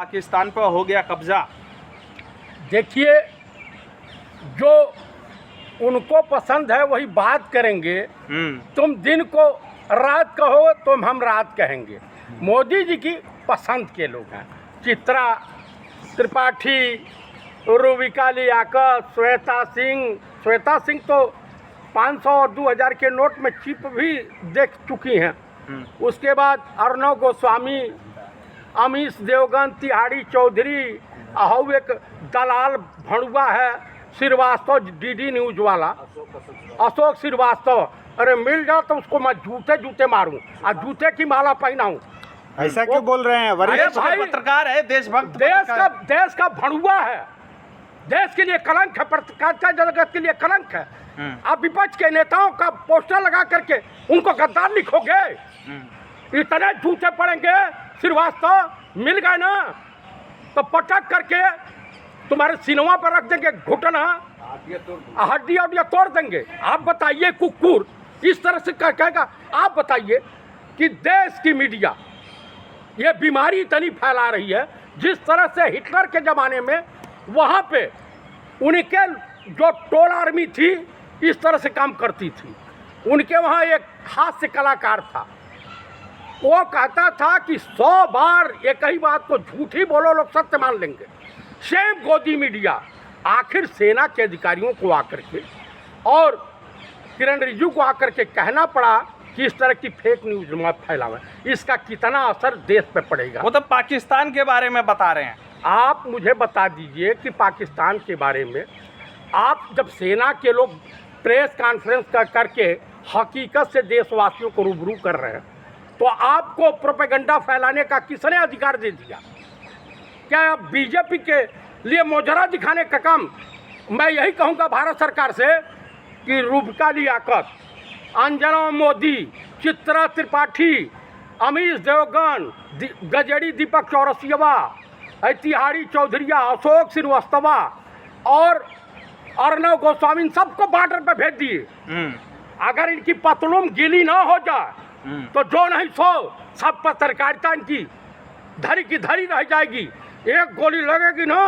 पाकिस्तान पर हो गया कब्जा। देखिए, जो उनको पसंद है वही बात करेंगे। तुम दिन को रात कहो तुम हम रात कहेंगे। मोदी जी की पसंद के लोग हैं। चित्रा त्रिपाठी, रूबिका लियाकत, श्वेता सिंह तो 500 और 2000 के नोट में चिप भी देख चुकी हैं। उसके बाद अर्णव गोस्वामी, अमीश देवगन, तिहाड़ी चौधरी, और एक दलाल भड़ुआ है श्रीवास्तव, डीडी न्यूज वाला अशोक श्रीवास्तव। अरे मिल जाओ तो उसको मैं जूते मारूं और जूते की माला पहनाऊं। ऐसा क्यों बोल रहे हैं? वरिष्ठ पत्रकार है, देशभक्त, देश का भड़ुआ है, देश के लिए कलंक है, पत्रकारिता जगत के लिए कलंक है। आप विपक्ष के नेताओं का पोस्टर लगा करके उनको गद्दार लिखोगे? इतने जूते पड़ेंगे श्रीवास्तव, मिल गए ना तो पटक करके तुम्हारे सिनेमा पर रख देंगे, घुटना हड्डियाँ तोड़ देंगे। आप बताइए, कुकुर इस तरह से कहेगा? आप बताइए कि देश की मीडिया ये बीमारी इतनी फैला रही है, जिस तरह से हिटलर के ज़माने में वहाँ पे उनके जो टोल आर्मी थी इस तरह से काम करती थी। उनके वहाँ एक हास्य कलाकार था, वो कहता था कि 100 बार एक ही बात को झूठी बोलो लोग सत्य मान लेंगे। सेम गोदी मीडिया आखिर सेना के अधिकारियों को आकर के और किरण रिजिजू को आकर के कहना पड़ा कि इस तरह की फेक न्यूज मत फैलावें। इसका कितना असर देश पे पड़ेगा? वो तो पाकिस्तान के बारे में बता रहे हैं। आप मुझे बता दीजिए कि पाकिस्तान के बारे में आप जब सेना के लोग प्रेस कॉन्फ्रेंस करके हकीकत से देशवासियों को रूबरू कर रहे हैं, तो आपको प्रोपेगेंडा फैलाने का किसने अधिकार दे दिया? क्या आप बीजेपी के लिए मोजरा दिखाने का काम? मैं यही कहूँगा भारत सरकार से कि रूबिका लियाकत, अंजना मोदी, चित्रा त्रिपाठी, अमीश देवगन, गजेड़ी दीपक चौरसिया, तिहाड़ी चौधरी, अशोक श्रीवास्तवा और अर्णव गोस्वामी, सबको बॉर्डर पे भेज दिए। अगर इनकी पतलून गीली ना हो जाए तो जो नहीं सो सब पत्रकारिता इनकी धरी की धरी रह जाएगी। एक गोली लगेगी ना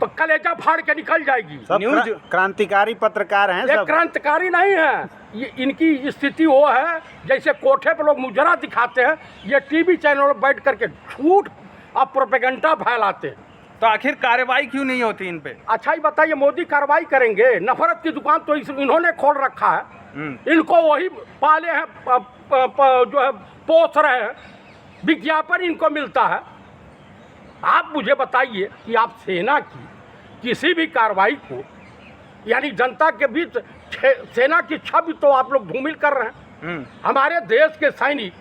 तो कलेजा फाड़ के निकल जाएगी। न्यूज क्रांतिकारी पत्रकार हैं, सब क्रांतिकारी नहीं है। ये इनकी स्थिति वो है जैसे कोठे पे लोग मुजरा दिखाते हैं, ये टीवी चैनल बैठ करके झूठ और प्रोपेगेंडा फैलाते हैं। तो आखिर कार्रवाई क्यों नहीं होती इन पे? अच्छा ही बताइए, मोदी कार्रवाई करेंगे? नफरत की दुकान तो इन्होंने खोल रखा है, इनको वही पाले हैं, जो है पोस रहे हैं, विज्ञापन इनको मिलता है। आप मुझे बताइए कि आप सेना की किसी भी कार्रवाई को, यानी जनता के बीच सेना की छवि तो आप लोग धूमिल कर रहे हैं। हमारे देश के सैनिक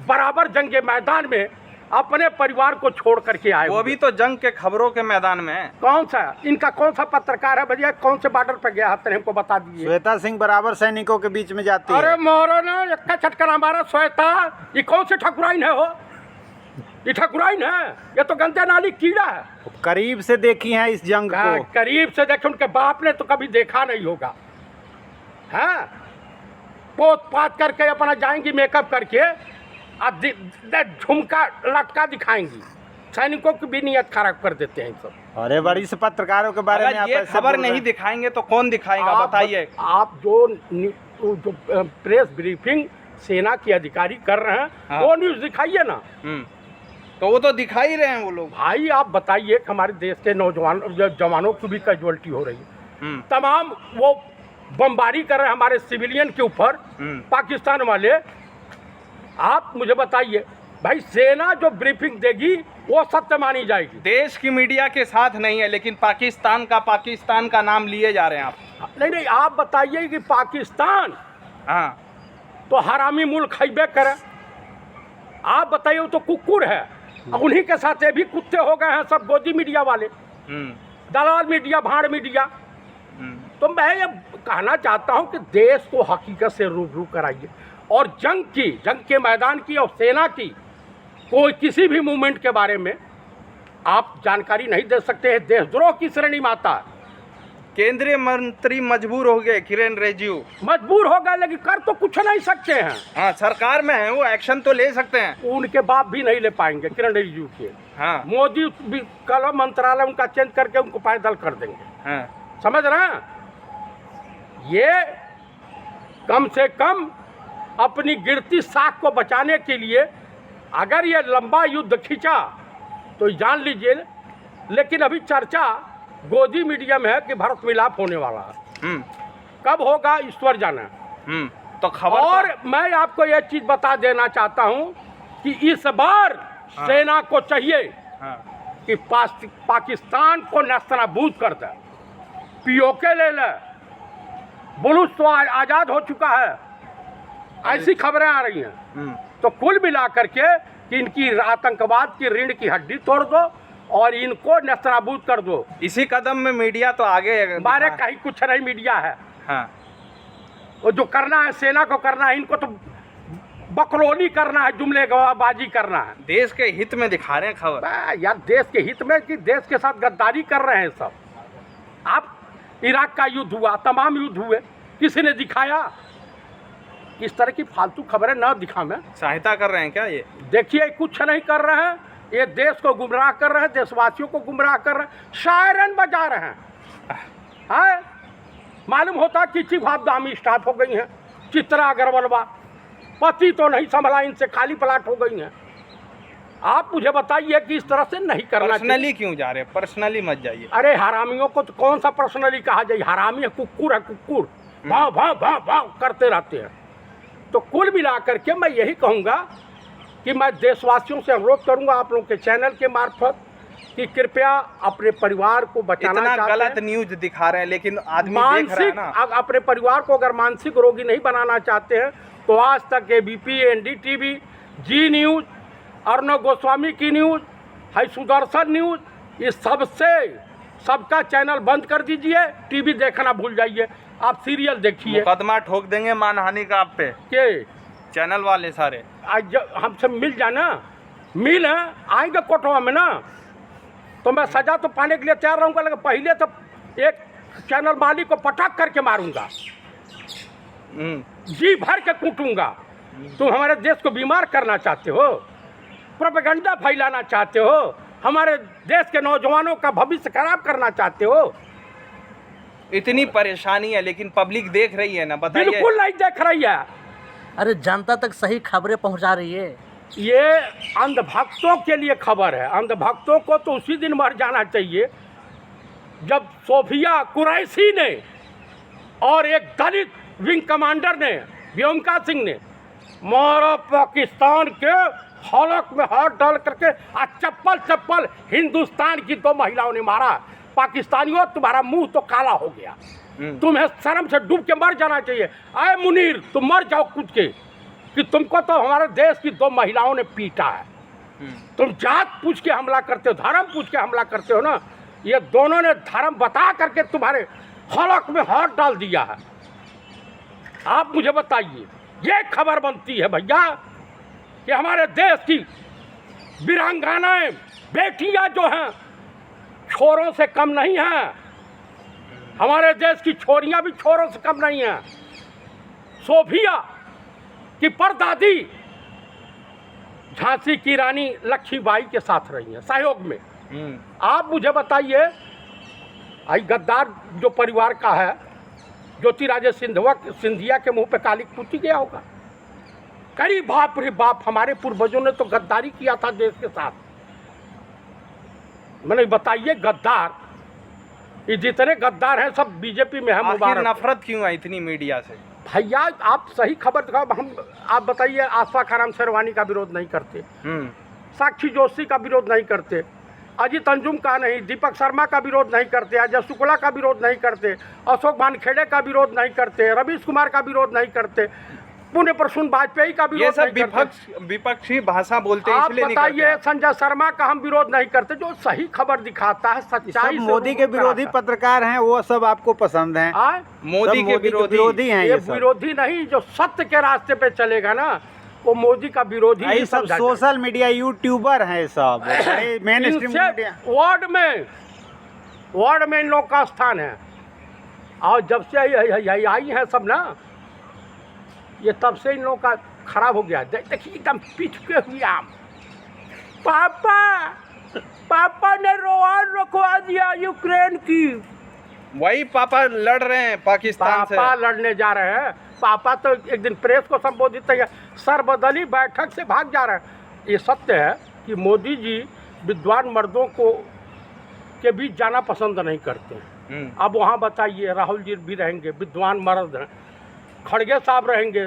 बराबर जंग के मैदान में अपने परिवार को छोड़ करके आए, वो भी तो जंग के खबरों के मैदान में है। कौन सा इनका कौन सा पत्रकार है भैया, कौन से बॉर्डर पे गया है हमको बता दीजिए। श्वेता सिंह बराबर सैनिकों के बीच में जाती है। अरे मोरो ना इक्का छटकर हमारा श्वेता, ये कौन से ठकुराइन है? हो ये ठकुराइन है? ये तो गंदे नाली कीड़ा है। करीब से देखी है इस जंग को? करीब से देखे, उनके बाप ने तो कभी देखा नहीं होगा। हाँ, पोत पात करके अपना जाएंगी मेकअप करके, झुमका लटका दिखाएंगी, सैनिकों की भी नियत खराब कर देते हैं सब। अरे वरिष्ठ पत्रकारों के बारे में ये खबर नहीं दिखाएंगे तो कौन दिखाएगा? बताइए। आप जो प्रेस ब्रीफिंग सेना के अधिकारी कर रहे हैं, वो न्यूज दिखाइए ना। तो वो तो दिखा ही रहे हैं वो लोग। भाई आप बताइए कि हमारे देश के जवानों की भी कैजुअलिटी हो रही है। तमाम वो बमबारी कर रहे हैं हमारे सिविलियन के ऊपर, पाकिस्तान वाले। आप मुझे बताइए भाई, सेना जो ब्रीफिंग देगी वो सत्य मानी जाएगी। देश की मीडिया के साथ नहीं है, लेकिन पाकिस्तान का नाम लिए जा रहे हैं आप। नहीं, आप बताइए कि पाकिस्तान तो हरामी मुल्क खैबे करे। आप बताइए, वो तो कुकुर है, उन्हीं के साथ ये भी कुत्ते हो गए हैं सब गोदी मीडिया वाले, दलाल मीडिया, भाड़ मीडिया। तो मैं ये कहना चाहता हूं कि देश को हकीकत से रूबरू कराइए और जंग के मैदान की और सेना की कोई किसी भी मूवमेंट के बारे में आप जानकारी नहीं दे सकते हैं। देशद्रोह की श्रेणी में आता है। केंद्रीय मंत्री मजबूर हो गए, किरेन रिजिजू मजबूर हो गए, लेकिन कर तो कुछ नहीं सकते हैं। हाँ, सरकार में है वो, एक्शन तो ले सकते हैं। उनके बाप भी नहीं ले पाएंगे किरेन रिजिजू के। हाँ मोदी भी कल मंत्रालय उनका चेंज करके उनको पैदल कर देंगे। हाँ समझ रहे हैं? ये कम से कम अपनी गिरती साख को बचाने के लिए अगर ये लंबा युद्ध खींचा तो जान लीजिए, लेकिन अभी चर्चा गोदी मीडिया में है कि भारत मिलाप होने वाला है। कब होगा ईश्वर जाने। तो खबर और मैं आपको यह चीज बता देना चाहता हूं कि इस बार सेना को चाहिए कि पाकिस्तान को नेस्तनाबूद कर दे, पीओके ले ले, बुलूस तो आजाद हो चुका है, ऐसी खबरें आ रही हैं। तो कुल मिला करके कि इनकी आतंकवाद की रीढ़ की हड्डी तोड़ दो और इनको नेस्तनाबूद कर दो। इसी कदम में मीडिया तो आगे बारे कहीं कुछ नहीं मीडिया है। हाँ वो जो करना है सेना को करना है, इनको तो बकलोली करना है, जुमले गवाहबाजी करना है। देश के हित में दिखा रहे हैं खबर। यार देश के हित में कि देश के साथ गद्दारी कर रहे हैं सब। आप इराक का युद्ध हुआ, तमाम युद्ध हुए, किसी ने दिखाया? इस तरह की फालतू खबरें न दिखा में सहायता कर रहे हैं क्या ये? देखिए कुछ नहीं कर रहे हैं, ये देश को गुमराह कर रहे हैं, देशवासियों को गुमराह कर रहे हैं, शायरन बजा रहे हैं। मालूम होता कि चिप भावदामी स्टार्ट हो गई हैं। चित्रा अग्रवालवा पति तो नहीं संभला, इनसे खाली पलाट हो गई हैं। आप मुझे बताइए कि इस तरह से नहीं करना चाहिए। पर्सनली क्यों जा रहे हैं? पर्सनली मत जाइए। अरे हरामियों को तो कौन सा पर्सनली कहा जाए? हरामी है, कुक्कुर है, कुक्कुर भाव भाव भाव भाव करते रहते हैं। तो कुल मिला करके मैं यही कहूँगा कि मैं देशवासियों से अनुरोध करूँगा आप लोगों के चैनल के मार्फत कि कृपया अपने परिवार को बचाना इतना चाहते गलत हैं, न्यूज दिखा रहे हैं, लेकिन आदमी देख रहा है मानसिक ना। अपने परिवार को अगर मानसिक रोगी नहीं बनाना चाहते हैं तो आज तक एबीपी, एनडीटीवी, जी न्यूज़, अर्णव गोस्वामी की न्यूज़, है सुदर्शन न्यूज़, इस सबका चैनल बंद कर दीजिए। टीवी देखना भूल जाइए, आप सीरियल देखिए। मुकदमा ठोक देंगे मानहानि का आप पे, के चैनल वाले सारे। आज हमसे मिल जाना, मिल आएंगे कोर्टवा में ना, तो मैं सजा तो पाने के लिए तैयार रहूँगा, लेकिन पहले तो एक चैनल मालिक को पटक करके मारूंगा, जी भर के कूटूंगा। तुम हमारे देश को बीमार करना चाहते हो, प्रोपेगेंडा फैलाना चाहते हो, हमारे देश के नौजवानों का भविष्य खराब करना चाहते हो। इतनी परेशानी है लेकिन पब्लिक देख रही है ना, बताइए। बिल्कुल नहीं देख रही है। अरे जनता तक सही खबरें पहुंचा रही है। ये अंधभक्तों के लिए खबर है। अंधभक्तों को तो उसी दिन मर जाना चाहिए जब सोफिया कुरैशी ने और एक दलित विंग कमांडर ने, व्योमका सिंह ने, मारा पाकिस्तान के हलक में हाथ डाल करके चप्पल चप्पल हिंदुस्तान की 2 महिलाओं ने मारा। पाकिस्तानियों तुम्हारा मुंह तो काला हो गया, तुम्हें शर्म से डूब के मर जाना चाहिए। आए मुनीर तुम मर जाओ कूद के, कि तुमको तो हमारे देश की 2 महिलाओं ने पीटा है। तुम जात पूछ के हमला करते हो, धर्म पूछ के हमला करते हो ना। ये दोनों ने धर्म बता करके तुम्हारे हलक में हाथ डाल दिया है। आप मुझे बताइए, ये खबर बनती है भैया कि हमारे देश की वीरांगनाएं, बेटियां जो हैं छोरों से कम नहीं हैं। हमारे देश की छोरियां भी छोरों से कम नहीं हैं। सोफिया की परदादी झांसी की रानी लक्ष्मीबाई के साथ रही हैं सहयोग में। आप मुझे बताइए, आई गद्दार जो परिवार का है, ज्योतिरादित्य सिंधिया के मुंह पे काली पूछी गया होगा। कई बाप रे बाप, हमारे पूर्वजों ने तो गद्दारी किया था देश के साथ। मैंने बताइए, गद्दार ये जितने गद्दार हैं सब बीजेपी में है। मुबारक। नफरत क्यों है इतनी मीडिया से? भैया आप सही खबर दिखाओ। हम आप बताइए, आसफा खानम शेरवानी का विरोध नहीं करते, साक्षी जोशी का विरोध नहीं करते, अजीत अंजुम का नहीं, दीपक शर्मा का विरोध नहीं करते, अजय शुक्ला का विरोध नहीं करते, अशोक वानखेड़े का विरोध नहीं करते, रवीश कुमार का विरोध नहीं करते, पुण्य प्रसून वाजपेयी का विरोध नहीं करते। विपक्षी भाषा बोलते हैं, आप इसलिए नहीं बताइए, करते। संजय शर्मा का हम विरोध नहीं करते। जो सही खबर दिखाता है, सच्चाई से मोदी के विरोधी पत्रकार हैं, वो सब आपको पसंद हैं। मोदी के विरोधी हैं। ये विरोधी नहीं, जो सत्य के रास्ते पे चलेगा ना, वो मोदी का विरोधी। ये सब सोशल मीडिया यूट्यूबर हैं सब, मेन स्ट्रीम मीडिया। वार्ड में इन लोग का स्थान है। और जब से यही आई है सब ना, ये तब से इन लोगों का खराब हो गया। देखिए एकदम पिचके हुए आम। पापा ने रोआन रुकवा दिया यूक्रेन की। वही पापा लड़ रहे हैं पाकिस्तान से। पापा लड़ने जा रहे हैं। पापा तो एक दिन प्रेस को संबोधित किया, सरबदली बैठक से भाग जा रहे हैं। ये सत्य है कि मोदी जी विद्वान मर्दों को के बीच जाना पसंद नहीं करते हैं। अब वहाँ बताइए, राहुल जी भी रहेंगे, विद्वान मर्द हैं, खड़गे साहब रहेंगे,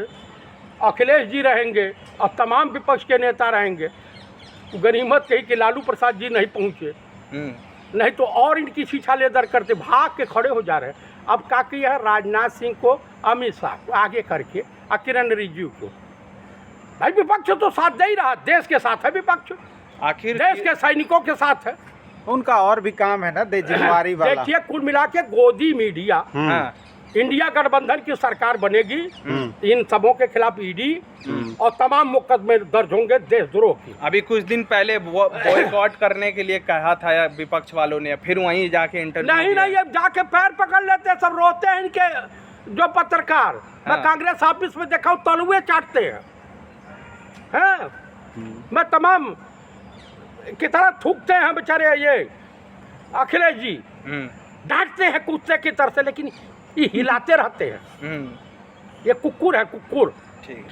अखिलेश जी रहेंगे और तमाम विपक्ष के नेता रहेंगे। गनीमत कही कि लालू प्रसाद जी नहीं पहुँचे, नहीं तो और इनकी छीछा लेदर करते, भाग के खड़े हो जा रहे हैं। अब क्या किया है, राजनाथ सिंह को, अमित शाह को आगे करके और किरण रिजिजू को। भाई विपक्ष तो साथ दे ही रहा, देश के साथ है विपक्ष, आखिर देश के सैनिकों के साथ है। उनका और भी काम है ना, जिम्मेवारी वाला। देखिए कुल मिला के गोदी मीडिया, हाँ, इंडिया गठबंधन की सरकार बनेगी, इन सबों के खिलाफ ईडी और तमाम मुकदमे दर्ज होंगे देशद्रोह की। अभी कुछ दिन पहले बॉयकॉट करने के लिए कहा था विपक्ष वालों ने, फिर वहीं जाके इंटरव्यू नहीं, अब जाके पैर पकड़ लेते हैं, सब रोते हैं इनके जो पत्रकार। मैं कांग्रेस ऑफिस में देखा हूँ, तलुए चाटते हैं। मैं तमाम की तरह थूकते हैं बेचारे ये अखिलेश जी, डांटते हैं कुत्ते की तरह से, लेकिन ये हिलाते रहते हैं। ये कुकुर है, कुकुर। ठीक।